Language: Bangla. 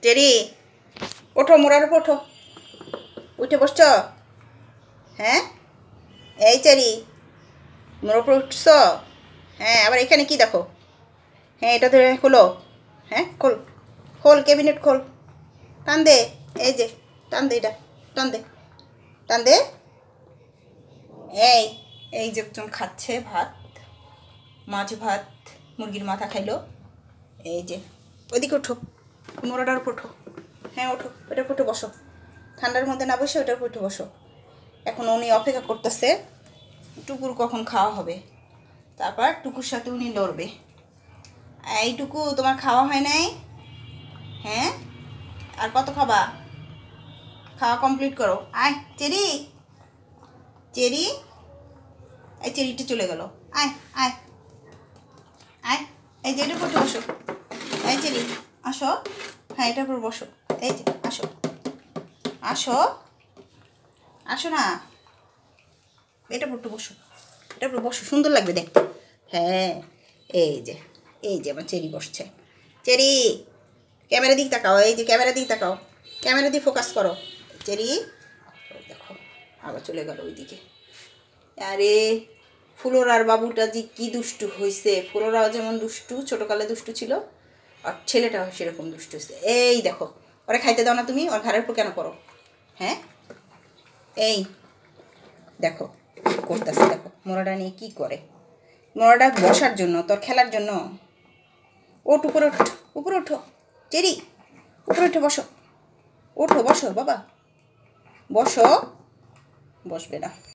চেরি ওঠো, মোড়ার উপর ওঠো। উঠে বসছ? হ্যাঁ, এই চেরি মোড়ার উপর উঠছ? হ্যাঁ, আবার এখানে কি দেখো? হ্যাঁ, এটা ধরে খোলো। হ্যাঁ, খোল খোল, ক্যাবিনেট খোল। টান দে, এই যে টান দে, এটা টান দে, টান দে। এই এই যে একজন খাচ্ছে ভাত, মাছ ভাত, মুরগির মাথা খাইলো। এই যে ওইদিকে ওঠো, মোড়াটার উপর ওঠো। হ্যাঁ ওঠো, ওটার উপর উঠে বসো। ঠান্ডার মধ্যে না বসে ওটার উপর উঠে বসো। এখন উনি অপেক্ষা করতেছে টুকুর কখন খাওয়া হবে, তারপর টুকুর সাথে উনি লড়বে। এইটুকু তোমার খাওয়া হয় নাই? হ্যাঁ, আর কত খাবা? খাওয়া কমপ্লিট করো। আয় চেরি, চেরি, এই চেরিটা চলে গেল। আয় আয় আয়, এই যে এটার উপর বসো। এই চেরি আসো। হ্যাঁ, এটার উপর বসো। এই যে আসো, আসো, আসো না, এটার উপর বসো, এটার উপর বসো, সুন্দর লাগবে দেখতে। হ্যাঁ, এই যে এই যে আমার চেরি বসছে। চেরি ক্যামেরা দিকে তাকাও, এই যে ক্যামেরা দিকে তাকাও, ক্যামেরা দিয়ে ফোকাস করো। চেরি দেখো আবার চলে গেল ওইদিকে। আরে ফুলোরার বাবুটা যে কি দুষ্টু হয়েছে। ফুলোরাও যেমন দুষ্টু, ছোটোকালে দুষ্টু ছিল, আর ছেলেটাও সেরকম দুষ্টু হয়েছে। এই দেখো, ওরা খাইতে দাও না তুমি, ওর ঘাড়ের উপর কেন করো? হ্যাঁ, এই দেখো করতেছে, দেখো মোড়াটা নিয়ে কী করে। মোড়াটা বসার জন্য, তোর খেলার জন্য। ওঠ উপরে, ওঠ উপরে, ওঠো চেরি, উপরে উঠে বসো। ওঠো বসো বাবা, বসো। বসবে না।